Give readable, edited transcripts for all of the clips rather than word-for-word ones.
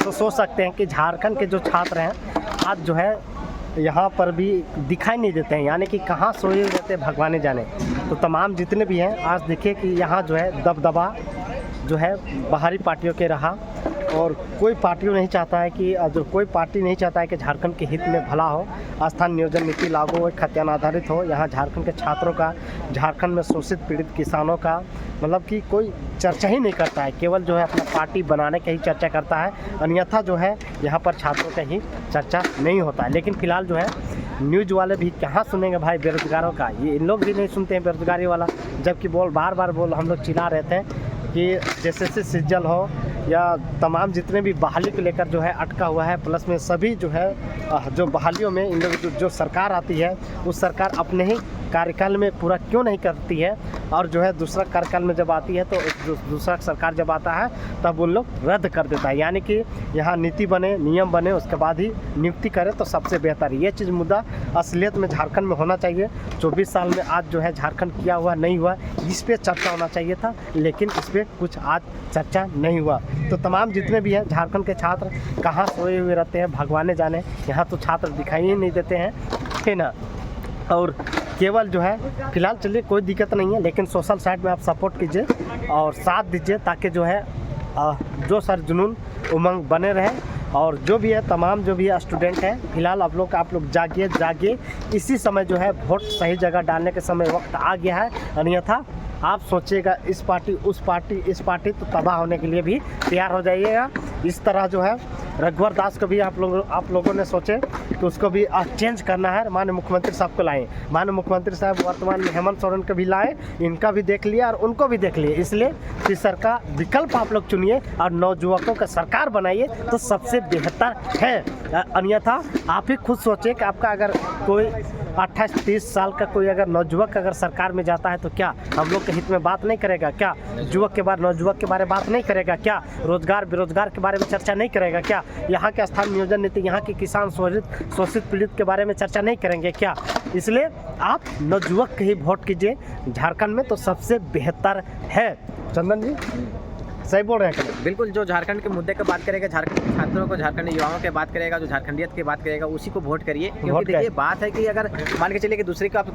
तो सोच सकते हैं कि झारखंड के जो छात्र हैं आज जो है यहाँ पर भी दिखाई नहीं देते हैं, यानी कि कहाँ सोए रहते हैं भगवान जाने। तो तमाम जितने भी हैं आज देखिए कि यहाँ जो है दबदबा जो है बाहरी पार्टियों के रहा, और कोई पार्टी नहीं चाहता है कि कोई पार्टी नहीं चाहता है कि झारखंड के हित में भला हो, स्थानीय नियोजन नीति लागू हो, खाद्यान्न आधारित हो। यहाँ झारखंड के छात्रों का, झारखंड में शोषित पीड़ित किसानों का मतलब कि कोई चर्चा ही नहीं करता है, केवल जो है अपना पार्टी बनाने की ही चर्चा करता है। अन्यथा जो है यहाँ पर छात्रों का ही चर्चा नहीं होता है। लेकिन फिलहाल जो है न्यूज़ वाले भी कहाँ सुनेंगे भाई बेरोजगारों का, ये इन लोग भी नहीं सुनते हैं बेरोजगारी वाला, जबकि बार बार हम लोग चिल्ला रहे थे कि जैसे सिज्जल हो या तमाम जितने भी बहाली को लेकर जो है अटका हुआ है, प्लस में सभी जो है जो बहालियों में इन लोग जो सरकार आती है उस सरकार अपने ही कार्यकाल में पूरा क्यों नहीं करती है, और जो है दूसरा कार्यकाल में जब आती है तो दूसरा सरकार जब आता है तब उन लोग रद्द कर देता है। यानी कि यहाँ नीति बने, नियम बने, उसके बाद ही नियुक्ति करे तो सबसे बेहतर। ये चीज़ मुद्दा असलियत में झारखंड में होना चाहिए। 24 साल में आज जो है झारखंड किया हुआ नहीं हुआ, इस पर चर्चा होना चाहिए था, लेकिन इस पर कुछ आज चर्चा नहीं हुआ। तो तमाम जितने भी हैं झारखंड के छात्र कहाँ सोए हुए रहते हैं भगवान जाने, यहाँ तो छात्र दिखाई ही नहीं देते हैं, है ना। और केवल जो है फिलहाल चलिए कोई दिक्कत नहीं है, लेकिन सोशल साइड में आप सपोर्ट कीजिए और साथ दीजिए ताकि जो है जो सर जुनून उमंग बने रहे। और जो भी है तमाम जो भी स्टूडेंट हैं फिलहाल आप लोग जागिए, इसी समय जो है वोट सही जगह डालने के समय वक्त आ गया है। अन्यथा आप सोचिएगा इस पार्टी तो तबाह होने के लिए भी तैयार हो जाइएगा। इस तरह जो है रघुवर दास को भी आप लोगों ने सोचे कि उसको भी चेंज करना है, माननीय मुख्यमंत्री साहब को लाएं। माननीय मुख्यमंत्री साहब वर्तमान में हेमंत सोरेन को भी लाए, इनका भी देख लिया और उनको भी देख लिया। इसलिए तीसर का विकल्प आप लोग चुनिए और नौजुवकों का सरकार बनाइए तो सबसे बेहतर है। अन्यथा आप ही खुद सोचिए कि आपका अगर कोई 28-30 साल का कोई अगर नौजुवक अगर सरकार में जाता है तो क्या हम लोग के हित में बात नहीं करेगा? क्या नौजुवक के बारे में बात नहीं करेगा? क्या रोजगार बेरोजगार के बारे में चर्चा नहीं करेगा? क्या यहाँ के स्थानीय नियोजन नीति, यहाँ के किसान शोषित पीड़ित के बारे में चर्चा नहीं करेंगे क्या? इसलिए आप नौजुवक के ही वोट कीजिए झारखंड में तो सबसे बेहतर है। चंदन जी सही बोल रहे हैं। बिल्कुल, जो झारखंड के मुद्दे की बात करेगा, झारखंड के छात्रों को, झारखंड युवाओं की बात करेगा, जो झारखंडियत की बात करेगा उसी को वोट करिए। क्योंकि देखिए बात है कि अगर मान के चलिए कि दूसरे को आप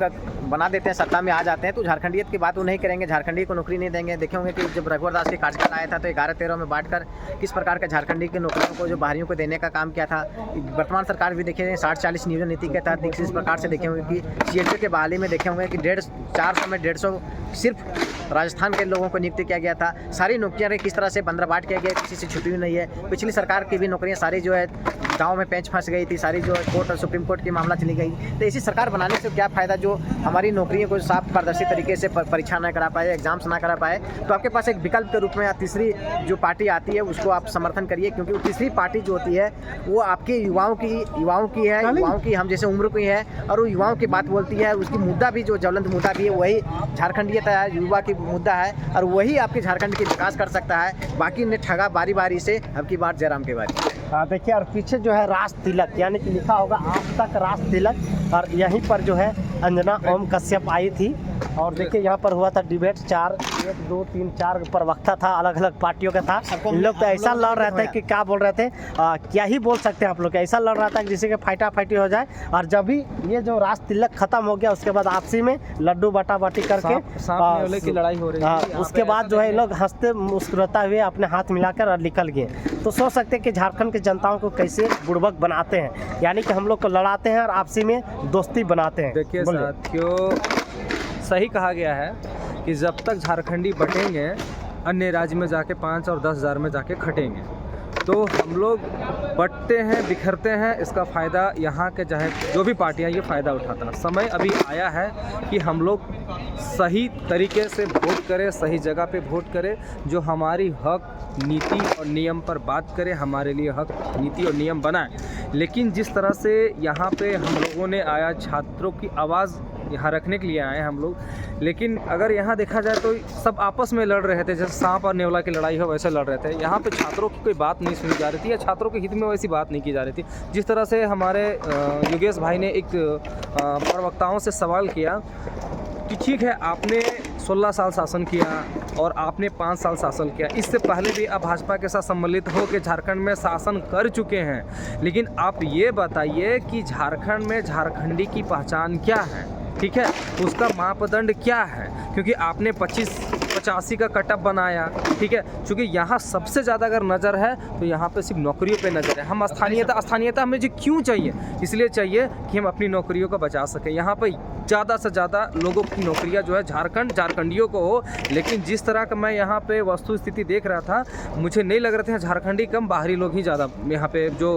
बना देते हैं, सत्ता में आ जाते हैं, तो झारखंडियत की बात वो नहीं करेंगे, झारखंडी को नौकरी नहीं देंगे। देखे होंगे कि जब रघुवर दास के कार्यकाल आया था तो 11-13 में बांटकर किस प्रकार के झारखंडी की नौकरियों को जो बाहरियों को देने का काम किया था। वर्तमान सरकार भी देखे 60-40 नियोजन नीति के तहत इस प्रकार से देखे होंगे कि सीएचओ के बहाली में देखे होंगे कि 400 में 150 सिर्फ राजस्थान के लोगों को नियुक्त किया गया था। सारी नौकरियां किस तरह से बंदरबाट किया गया, किसी से छुट्टी नहीं है। पिछली सरकार की भी नौकरियां सारी जो है गाँव में पेंच फंस गई थी, सारी जो है कोर्ट और सुप्रीम कोर्ट की मामला चली गई। तो ऐसी सरकार बनाने से क्या फ़ायदा जो हमारी नौकरियों को साफ पारदर्शी तरीके से परीक्षा ना करा पाए, एग्जाम्स ना करा पाए। तो आपके पास एक विकल्प के रूप में तीसरी जो पार्टी आती है उसको आप समर्थन करिए, क्योंकि तीसरी पार्टी जो होती है वो आपके युवाओं की है, युवाओं की हम जैसे उम्र की है, और वो युवाओं की बात बोलती है। उसकी मुद्दा भी जो ज्वलंत मुद्दा भी है वही झारखंडियत है, युवा की मुद्दा है, और वही आपके झारखंड की विकास कर सकता है। बाकी ने ठगा बारी से, अब की बार जयराम की बारी। देखिए और पीछे जो है राज तिलक यानी कि लिखा होगा आज तक राज तिलक, और यहीं पर जो है अंजना ओम कश्यप आई थी। और देखिए यहाँ पर हुआ था डिबेट, 1 2 3 4 प्रवक्ता था, अलग अलग पार्टियों का था। इन लोग तो ऐसा लड़ रहे थे कि क्या बोल रहे थे, क्या ही बोल सकते हैं आप लोग, ऐसा लड़ रहा था कि जिसे कि फाइटी हो जाए। और जब भी ये जो राज तिलक खत्म हो गया उसके बाद आपसी में लड्डू बाटी करके की लड़ाई हो रही है। उसके बाद जो है लोग हंसते मुस्कुराते हुए अपने हाथ मिलाकर और निकल गए। तो सोच सकते हैं कि झारखंड के जनताओं को कैसे बुड़बक बनाते हैं, यानी कि हम लोग को लड़ाते हैं और आपसी में दोस्ती बनाते हैं। देखिए साथियों, सही कहा गया है कि जब तक झारखंडी बटेंगे अन्य राज्य में जाके 5 और 10 हज़ार में जाके खटेंगे। तो हम लोग बटते हैं, बिखरते हैं, इसका फ़ायदा यहाँ के चाहे जो भी पार्टियाँ ये फ़ायदा उठाता है। समय अभी आया है कि हम लोग सही तरीके से वोट करें, सही जगह पे वोट करें, जो हमारी हक नीति और नियम पर बात करे, हमारे लिए हक नीति और नियम बनाए। लेकिन जिस तरह से यहाँ पे हम लोगों ने आया, छात्रों की आवाज़ यहाँ रखने के लिए आए हैं हम लोग, लेकिन अगर यहाँ देखा जाए तो सब आपस में लड़ रहे थे, जैसे सांप और नेवला की लड़ाई हो वैसे लड़ रहे थे। यहाँ पे छात्रों की कोई बात नहीं सुनी जा रही थी या छात्रों के हित में वैसी बात नहीं की जा रही थी। जिस तरह से हमारे योगेश भाई ने एक प्रवक्ताओं से सवाल किया कि ठीक है आपने 16 साल शासन किया और आपने 5 साल शासन किया। इससे पहले भी आप भाजपा के साथ सम्मिलित हो के झारखंड में शासन कर चुके हैं, लेकिन आप ये बताइए कि झारखंड में झारखंडी की पहचान क्या है, ठीक है, उसका मापदंड क्या है? क्योंकि आपने 85 का कटअप बनाया, ठीक है, क्योंकि यहाँ सबसे ज़्यादा अगर नज़र है तो यहाँ पे सिर्फ नौकरियों पे नज़र है। हम स्थानीयता हमें जो क्यों चाहिए, इसलिए चाहिए कि हम अपनी नौकरियों को बचा सकें। यहाँ पे ज़्यादा से ज़्यादा लोगों की नौकरियाँ जो है झारखंडियों को हो, लेकिन जिस तरह का मैं यहाँ पे वस्तु स्थिति देख रहा था, मुझे नहीं लग रहा था झारखंडी कम बाहरी लोग ही ज़्यादा यहाँ पे जो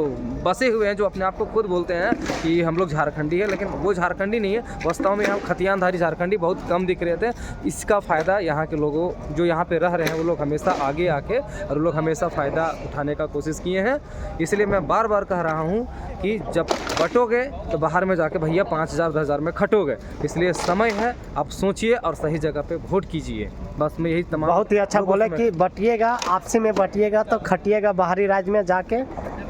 बसे हुए हैं, जो अपने आप को खुद बोलते हैं कि हम लोग झारखंडी है, लेकिन वो झारखंडी नहीं है। वास्तव में यहाँ खतियानधारी झारखंडी बहुत कम दिख रहे थे। इसका फ़ायदा यहाँ के लोगों जो यहाँ पे रह रहे हैं वो लोग हमेशा आगे आके और लोग हमेशा फ़ायदा उठाने का कोशिश किए हैं। इसलिए मैं बार बार कह रहा हूँ कि जब बटोगे तो बाहर में जाके भैया 5,000 10,000 में खटोगे। इसलिए समय है, आप सोचिए और सही जगह पे वोट कीजिए। बस मैं यही तमाम बहुत ही अच्छा बोले कि बटिएगा, आपसी में बटिएगा तो खटिएगा बाहरी राज्य में जाके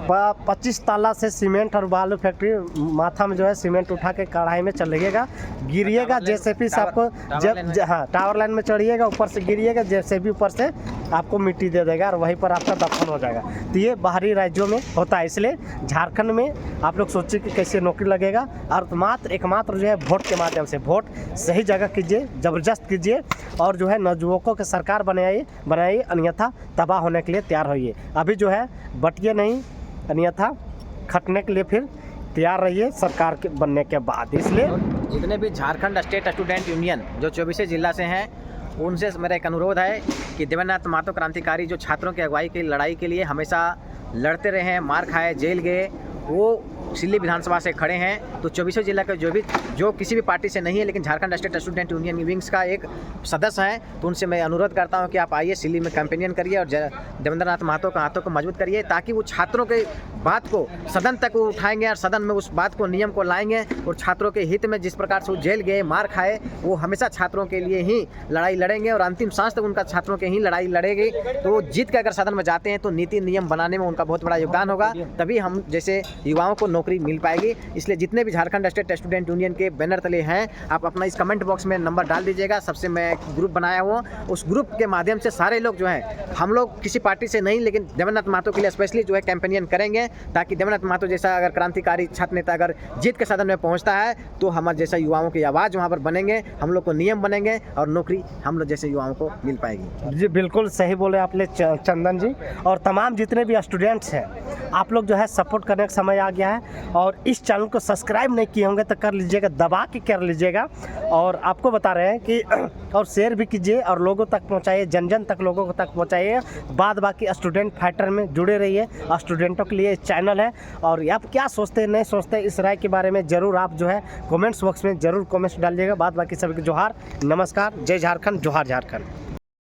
25 ताला से सीमेंट और बालू फैक्ट्री माथा में जो है सीमेंट उठा के कढ़ाई में चलिएगा, गिरिएगा जेसीबी से आपको हाँ टावर लाइन में चढ़िएगा, ऊपर से गिरिएगा, जेसीबी ऊपर से आपको मिट्टी दे देगा और वहीं पर आपका दफन हो जाएगा। तो ये बाहरी राज्यों में होता है, इसलिए झारखंड में आप लोग सोचिए कि कैसे नौकरी लगेगा। और एकमात्र जो है वोट के माध्यम से, वोट सही जगह कीजिए, ज़बरदस्त कीजिए और जो है नवयुवकों की सरकार बनाइए, अन्यथा तबाह होने के लिए तैयार होइए। अभी जो है बटिए नहीं, अन्यथा खटने के लिए फिर तैयार रहिए सरकार के बनने के बाद। इसलिए जितने भी झारखंड स्टेट स्टूडेंट यूनियन जो 24 जिला से हैं, उनसे मेरा एक अनुरोध है कि देवेंद्रनाथ महतो क्रांतिकारी जो छात्रों की अगुवाई की लड़ाई के लिए हमेशा लड़ते रहे हैं, मार खाए, जेल गए, वो सिल्ली विधानसभा से खड़े हैं। तो 24 जिला के जो किसी भी पार्टी से नहीं है लेकिन Jharkhand state student union wings का एक सदस्य हैं, तो उनसे मैं अनुरोध करता हूं कि आप आइए, सिल्ली में कैंपेनियन करिए और देवेंद्रनाथ महतो के हाथों को मजबूत करिए, ताकि वो छात्रों के बात को सदन तक वो उठाएंगे और सदन में उस बात को, नियम को लाएंगे और छात्रों के हित में जिस प्रकार से वो जेल गए, मार खाए, वो हमेशा छात्रों के लिए ही लड़ाई लड़ेंगे और अंतिम सांस तक उनका छात्रों के ही लड़ाई लड़ेगी। तो वो जीत के अगर सदन में जाते हैं तो नीति नियम बनाने में उनका बहुत बड़ा योगदान होगा, तभी हम जैसे युवाओं को नौकरी मिल पाएगी। इसलिए जितने भी झारखंड स्टेट स्टूडेंट यूनियन के बैनर तले हैं, आप अपना इस कमेंट बॉक्स में नंबर डाल दीजिएगा। सबसे मैं एक ग्रुप बनाया हुआ, उस ग्रुप के माध्यम से सारे लोग जो हैं, हम लोग किसी पार्टी से नहीं लेकिन देवेंद्रनाथ महतो के लिए स्पेशली जो है कैंपेनियन करेंगे, ताकि देवेंद्रनाथ महतो जैसा अगर क्रांतिकारी छात्र नेता अगर जीत के सदन में पहुंचता है तो हमारे जैसा युवाओं की आवाज़ वहाँ पर बनेंगे, हम लोग को नियम बनेंगे और नौकरी हम लोग जैसे युवाओं को मिल पाएगी। जी बिल्कुल सही बोले आपने चंदन जी। और तमाम जितने भी स्टूडेंट्स हैं, आप लोग जो है सपोर्ट करने का समय आ गया है और इस चैनल को सब्सक्राइब नहीं किए होंगे तो कर लीजिएगा, दबा के कर लीजिएगा। और आपको बता रहे हैं कि और शेयर भी कीजिए और लोगों तक पहुंचाइए, जन जन तक लोगों तक पहुंचाइए। बाद बाकी स्टूडेंट फाइटर में जुड़े रहिए, स्टूडेंटों के लिए चैनल है। और आप क्या सोचते हैं, नहीं सोचते, इस राय के बारे में ज़रूर आप जो है कमेंट्स बॉक्स में ज़रूर कमेंट्स डालिएगा। बाद बाकी सभी को जोहार, नमस्कार, जय झारखंड, जोहार झारखंड।